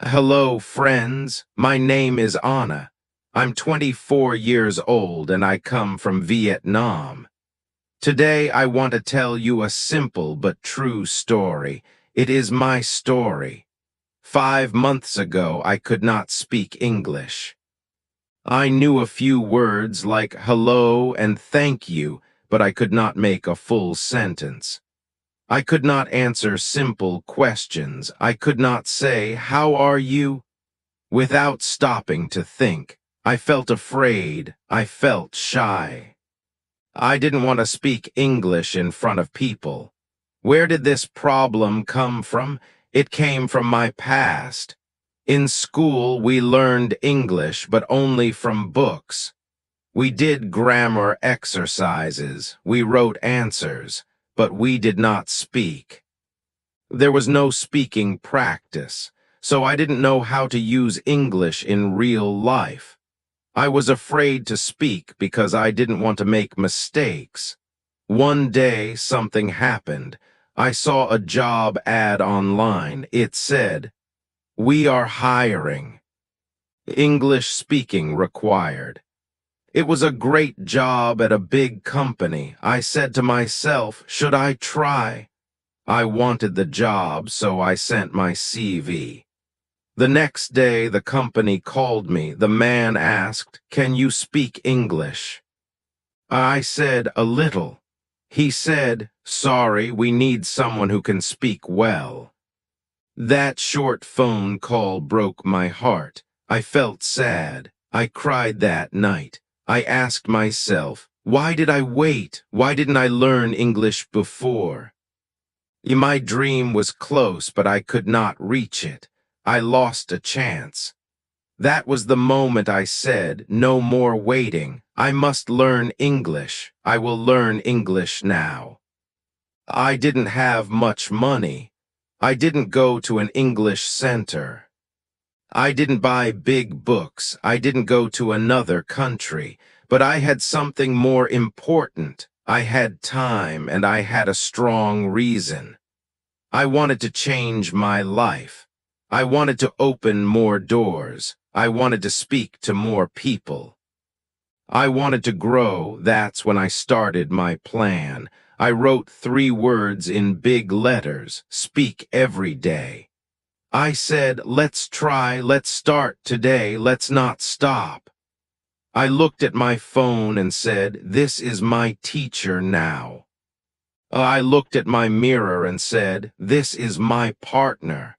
Hello, friends. My name is Anna. I'm 24 years old and I come from Vietnam. Today, I want to tell you a simple but true story. It is my story. 5 months ago, I could not speak English. I knew a few words like hello and thank you, but I could not make a full sentence. I could not answer simple questions. I could not say, "How are you?" Without stopping to think. I felt afraid. I felt shy. I didn't want to speak English in front of people. Where did this problem come from? It came from my past. In school, we learned English, but only from books. We did grammar exercises. We wrote answers, but we did not speak. There was no speaking practice, so I didn't know how to use English in real life. I was afraid to speak because I didn't want to make mistakes. One day, something happened. I saw a job ad online. It said, "We are hiring. English speaking required." It was a great job at a big company. I said to myself, should I try? I wanted the job, so I sent my CV. The next day, the company called me. The man asked, "Can you speak English?" I said, "A little." He said, "Sorry, we need someone who can speak well." That short phone call broke my heart. I felt sad. I cried that night. I asked myself, why did I wait? Why didn't I learn English before? My dream was close, but I could not reach it. I lost a chance. That was the moment I said, no more waiting. I must learn English. I will learn English now. I didn't have much money. I didn't go to an English center. I didn't buy big books. I didn't go to another country. But I had something more important. I had time, and I had a strong reason. I wanted to change my life. I wanted to open more doors. I wanted to speak to more people. I wanted to grow. That's when I started my plan. I wrote 3 words in big letters, "Speak every day." I said, let's try, let's start today, let's not stop. I looked at my phone and said, this is my teacher now. I looked at my mirror and said, this is my partner.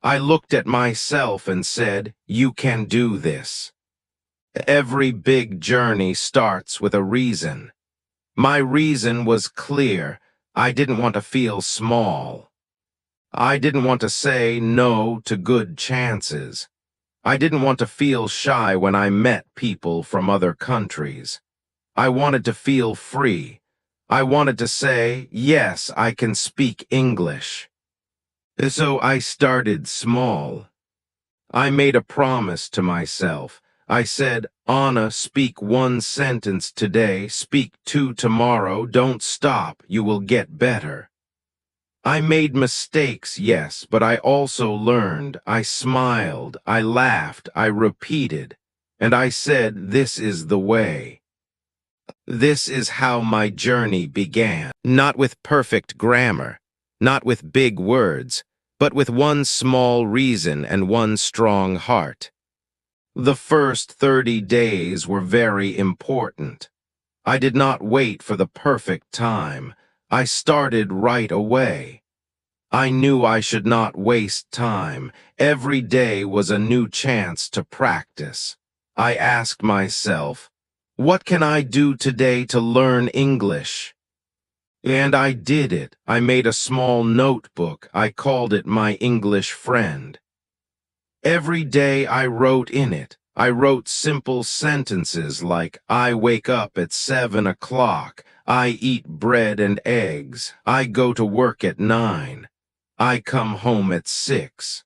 I looked at myself and said, you can do this. Every big journey starts with a reason. My reason was clear. I didn't want to feel small. I didn't want to say no to good chances. I didn't want to feel shy when I met people from other countries. I wanted to feel free. I wanted to say, yes, I can speak English. So I started small. I made a promise to myself. I said, Anna, speak 1 sentence today, speak 2 tomorrow, don't stop, you will get better. I made mistakes, yes, but I also learned. I smiled, I laughed, I repeated, and I said, this is the way. This is how my journey began, not with perfect grammar, not with big words, but with 1 small reason and 1 strong heart. The first 30 days were very important. I did not wait for the perfect time. I started right away. I knew I should not waste time. Every day was a new chance to practice. I asked myself, what can I do today to learn English? And I did it. I made a small notebook. I called it my English friend. Every day I wrote in it. I wrote simple sentences like, I wake up at 7 o'clock. I eat bread and eggs. I go to work at 9. I come home at 6.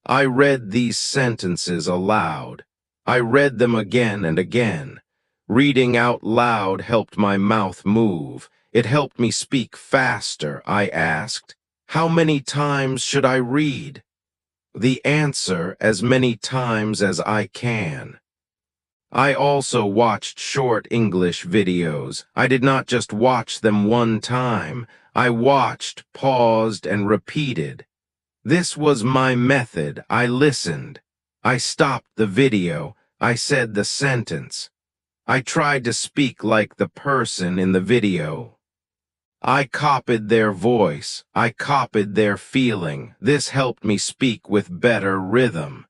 I read these sentences aloud. I read them again and again. Reading out loud helped my mouth move. It helped me speak faster. I asked, how many times should I read? the answer as many times as I can. I also watched short English videos. I did not just watch them one time. I watched, paused, and repeated. This was my method. I listened. I stopped the video. I said the sentence. I tried to speak like the person in the video. I copied their voice. I copied their feeling. This helped me speak with better rhythm.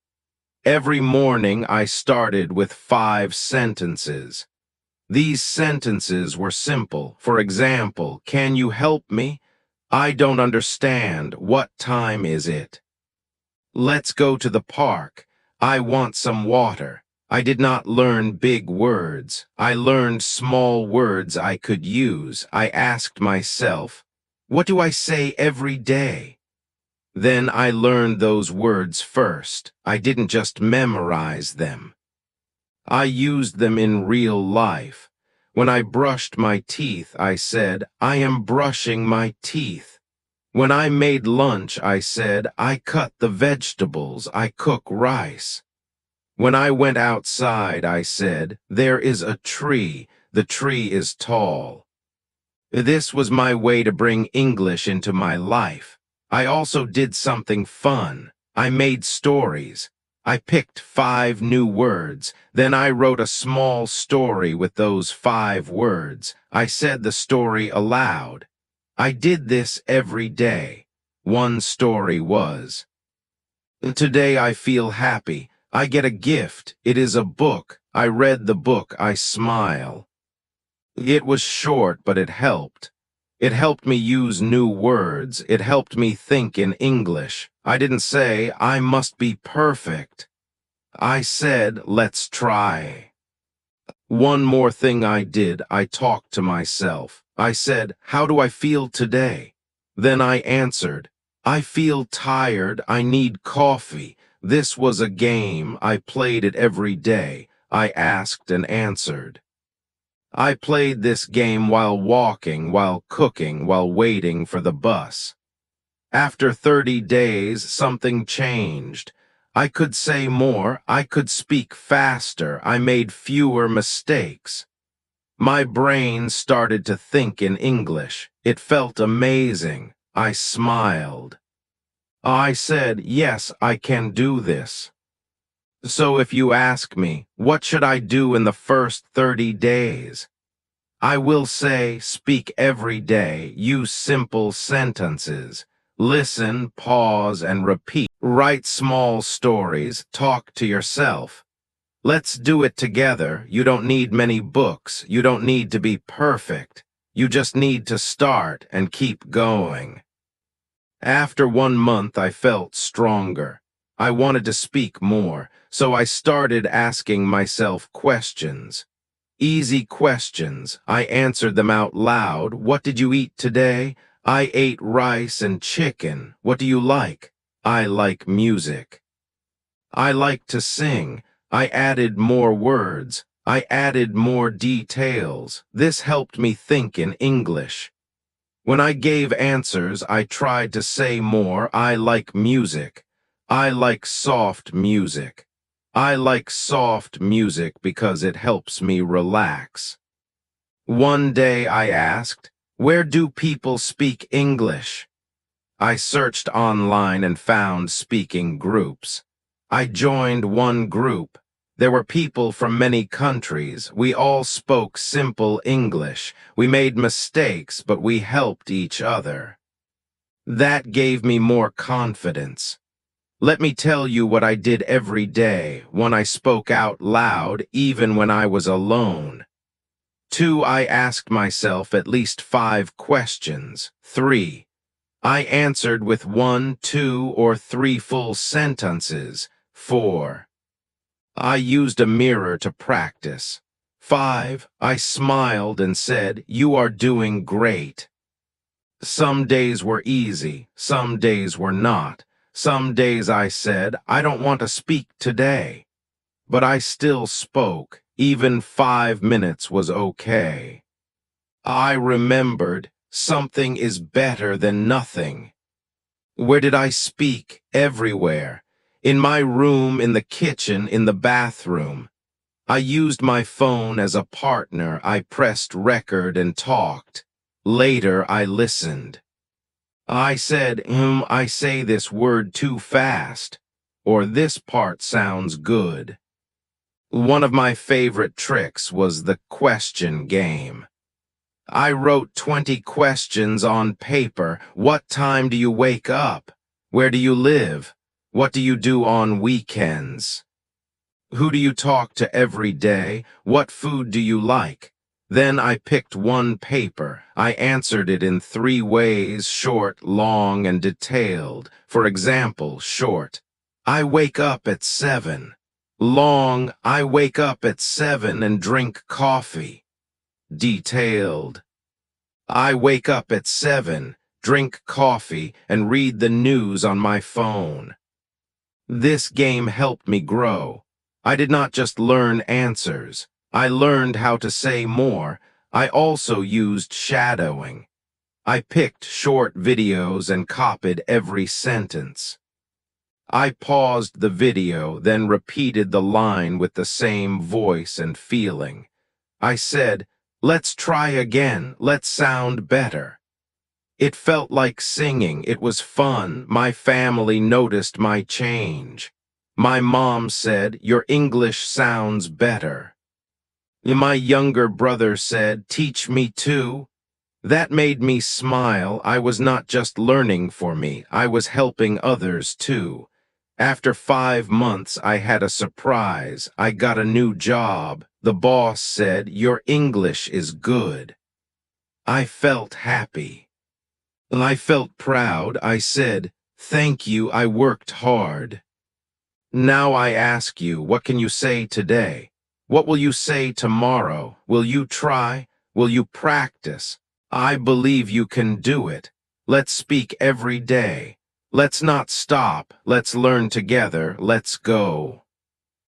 Every morning I started with 5 sentences. These sentences were simple. For example, can you help me? I don't understand. What time is it? Let's go to the park. I want some water. I did not learn big words. I learned small words I could use. I asked myself, what do I say every day? Then I learned those words first. I didn't just memorize them. I used them in real life. When I brushed my teeth, I said, I am brushing my teeth. When I made lunch, I said, I cut the vegetables, I cook rice. When I went outside, I said, there is a tree, the tree is tall. This was my way to bring English into my life. I also did something fun. I made stories. I picked 5 new words. Then I wrote a small story with those 5 words. I said the story aloud. I did this every day. One story was, today I feel happy. I get a gift. It is a book. I read the book. I smile. It was short, but it helped. It helped me use new words. It helped me think in English. I didn't say, I must be perfect. I said, let's try. One more thing I did, I talked to myself. I said, how do I feel today? Then I answered, I feel tired. I need coffee. This was a game. I played it every day. I asked and answered. I played this game while walking, while cooking, while waiting for the bus. After 30 days, something changed. I could say more. I could speak faster. I made fewer mistakes. My brain started to think in English. It felt amazing. I smiled. I said, yes, I can do this. So if you ask me, what should I do in the first 30 days? I will say, speak every day, use simple sentences, listen, pause, and repeat. Write small stories, talk to yourself. Let's do it together. You don't need many books. You don't need to be perfect. You just need to start and keep going. After 1 month, I felt stronger. I wanted to speak more, so I started asking myself questions. Easy questions. I answered them out loud. What did you eat today? I ate rice and chicken. What do you like? I like music. I like to sing. I added more words. I added more details. This helped me think in English. When I gave answers, I tried to say more. I like music. I like soft music. I like soft music because it helps me relax. One day I asked, where do people speak English? I searched online and found speaking groups. I joined one group. There were people from many countries. We all spoke simple English. We made mistakes, but we helped each other. That gave me more confidence. Let me tell you what I did every day when I spoke out loud, even when I was alone. 2, I asked myself at least 5 questions. 3, I answered with 1, 2, or 3 full sentences. 4, I used a mirror to practice. 5, I smiled and said, you are doing great. Some days were easy, some days were not. Some days I said, I don't want to speak today. But I still spoke. Even 5 minutes was okay. I remembered, something is better than nothing. Where did I speak? Everywhere. In my room, in the kitchen, in the bathroom. I used my phone as a partner. I pressed record and talked. Later, I listened. I said, I say this word too fast, or this part sounds good. One of my favorite tricks was the question game. I wrote 20 questions on paper. What time do you wake up? Where do you live? What do you do on weekends? Who do you talk to every day? What food do you like? Then I picked one paper. I answered it in 3 ways: short, long, and detailed. For example, short: I wake up at 7. Long: I wake up at 7 and drink coffee. Detailed: I wake up at 7, drink coffee, and read the news on my phone. This game helped me grow. I did not just learn answers. I learned how to say more. I also used shadowing. I picked short videos and copied every sentence. I paused the video, then repeated the line with the same voice and feeling. I said, "Let's try again. Let's sound better." It felt like singing. It was fun. My family noticed my change. My mom said, "Your English sounds better." My younger brother said, "Teach me too." That made me smile. I was not just learning for me. I was helping others too. After 5 months, I had a surprise. I got a new job. The boss said, "Your English is good." I felt happy. I felt proud. I said, "Thank you, I worked hard." Now I ask you, what can you say today? What will you say tomorrow? Will you try? Will you practice? I believe you can do it. Let's speak every day. Let's not stop. Let's learn together. Let's go.